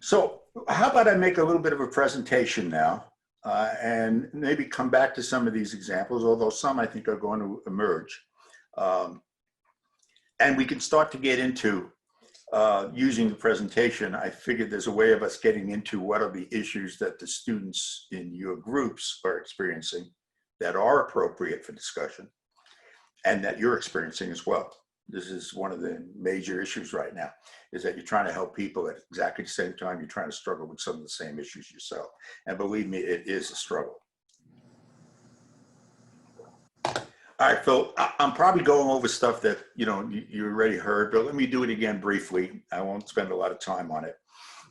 So how about I make a little bit of a presentation now and maybe come back to some of these examples, although some I think are going to emerge. Um, and we can start to get into using the presentation. I figured there's a way of us getting into what are the issues that the students in your groups are experiencing that are appropriate for discussion and that you're experiencing as well. This is one of the major issues right now, is that you're trying to help people at exactly the same time you're trying to struggle with some of the same issues yourself. And believe me, it is a struggle. All right, Phil, I'm probably going over stuff that you already heard, but let me do it again briefly. I won't spend a lot of time on it.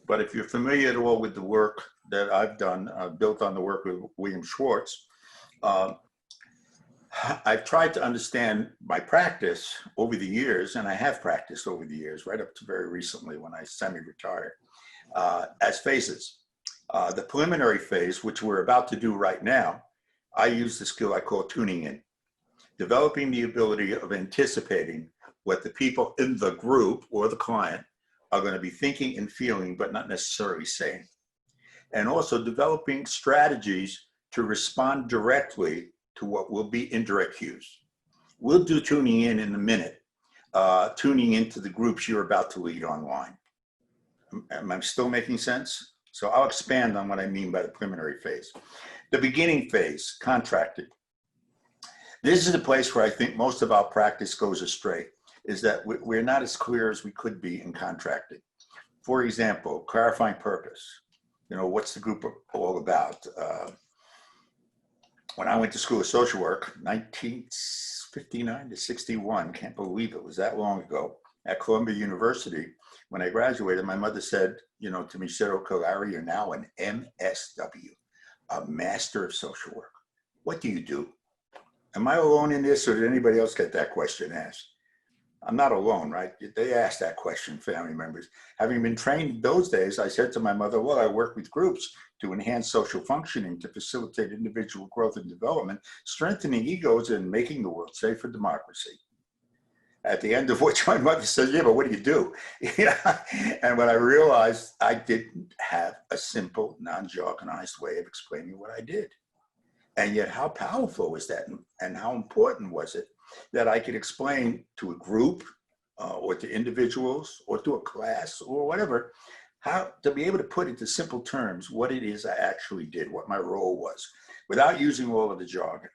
But if you're familiar at all with the work that I've done, built on the work of William Schwartz, I've tried to understand my practice over the years, and I have practiced over the years, right up to very recently when I semi-retired, as phases. The preliminary phase, which we're about to do right now, I use the skill I call tuning in, developing the ability of anticipating what the people in the group or the client are going to be thinking and feeling, but not necessarily saying. And also developing strategies to respond directly to what will be indirect cues. We'll do tuning in a minute, tuning into the groups you're about to lead online. Am I still making sense? So I'll expand on what I mean by the preliminary phase. The beginning phase, contracting. This is the place where I think most of our practice goes astray, is that we're not as clear as we could be in contracting. For example, clarifying purpose. What's the group all about? When I went to School of Social Work, 1959 to 61, can't believe it was that long ago, at Columbia University, when I graduated, my mother said, to me, she said, "Okay, Larry, you're now an MSW, a Master of Social Work. What do you do?" Am I alone in this, or did anybody else get that question asked? I'm not alone, right? They asked that question, family members. Having been trained those days, I said to my mother, well, I work with groups to enhance social functioning, to facilitate individual growth and development, strengthening egos, and making the world safe for democracy. At the end of which my mother said, yeah, but what do you do? And when I realized I didn't have a simple, non-jargonized way of explaining what I did. And yet how powerful was that, and how important was it that I could explain to a group or to individuals or to a class or whatever, how to be able to put into simple terms what it is I actually did, what my role was, without using all of the jargon.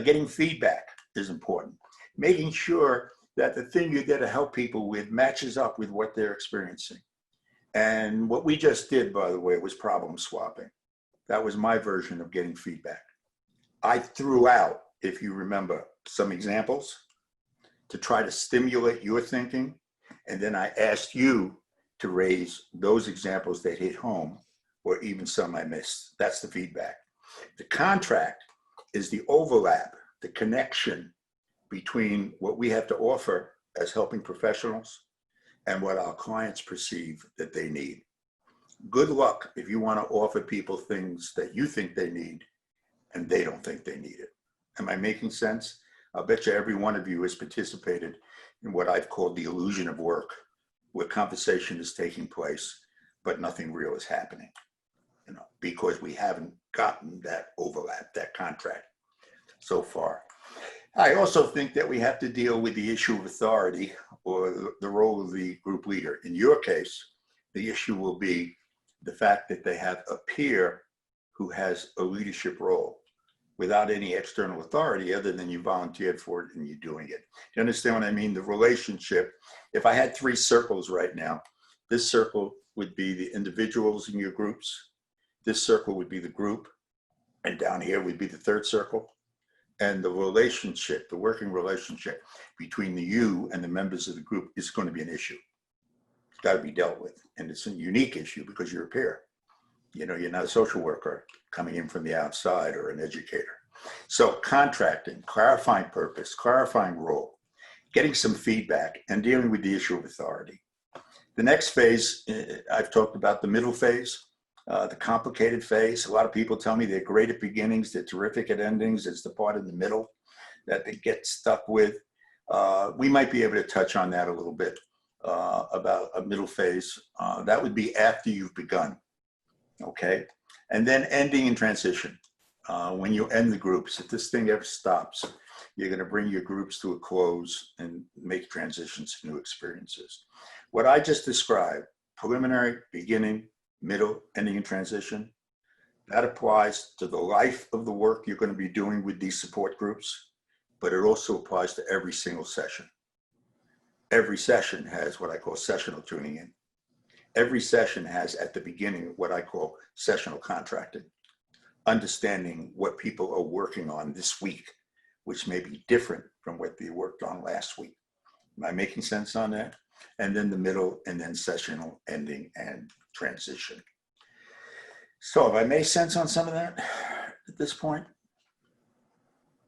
Getting feedback is important. Making sure that the thing you're there to help people with matches up with what they're experiencing. And what we just did, by the way, was problem swapping. That was my version of getting feedback. I threw out, if you remember, some examples to try to stimulate your thinking. And then I asked you to raise those examples that hit home, or even some I missed. That's the feedback. The contract is the overlap, the connection between what we have to offer as helping professionals and what our clients perceive that they need. Good luck if you want to offer people things that you think they need and they don't think they need it. Am I making sense? I'll bet you every one of you has participated in what I've called the illusion of work, where conversation is taking place, but nothing real is happening, because we haven't gotten that overlap, that contract so far. I also think that we have to deal with the issue of authority, or the role of the group leader. In your case, the issue will be the fact that they have a peer who has a leadership role without any external authority other than you volunteered for it and you're doing it. Do you understand what I mean? The relationship. If I had 3 circles right now, this circle would be the individuals in your groups. This circle would be the group. And down here would be the 3rd circle. And the relationship, the working relationship between you and the members of the group is going to be an issue. It's got to be dealt with. And it's a unique issue because you're a peer. You're not a social worker coming in from the outside or an educator. So contracting, clarifying purpose, clarifying role, getting some feedback, and dealing with the issue of authority. The next phase, I've talked about the middle phase, the complicated phase. A lot of people tell me they're great at beginnings, they're terrific at endings. It's the part in the middle that they get stuck with. We might be able to touch on that a little bit. about a middle phase. That would be after you've begun, okay? And then ending and transition. When you end the groups, if this thing ever stops, you're going to bring your groups to a close and make transitions to new experiences. What I just described, preliminary, beginning, middle, ending, and transition, that applies to the life of the work you're going to be doing with these support groups, but it also applies to every single session. Every session has what I call sessional tuning in. Every session has at the beginning what I call sessional contracting, understanding what people are working on this week, which may be different from what they worked on last week. Am I making sense on that? And then the middle, and then sessional, ending, and transition. So have I made sense on some of that at this point?